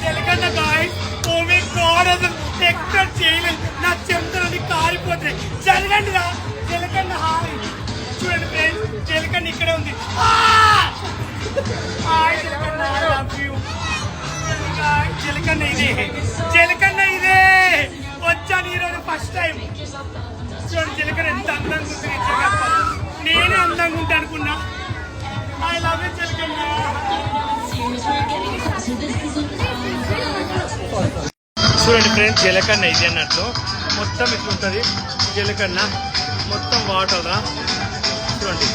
జలకన్న guys oh my God అసలు expect చేయలేదు. నా చెమటలని కారిపోతాయి. జరగండి రా జలకన్న. హాయ్ చూడండి ఫ్రెండ్స్, జలకన్న ఇక్కడే ఉంది. హాయ్ జలకన్న, ఐ లవ్ యూ. జలకన్న ఇదే, జలకన్న ఇదే. వచ్చాను ఈరోజు ఫస్ట్ టైం. చూడండి జలకన్న ఎంత అందంగా ఉంటుంది. నేనే అందంగా ఉంటా అనుకున్నా. ఐ లవ్ యూ జలకన్న. చూడండి ఫ్రెండ్స్, జలకన్న ఇది అన్నట్లు మొత్తం ఇట్లుంటుంది. జలకన్న మొత్తం వాటర్ రా చూడండి.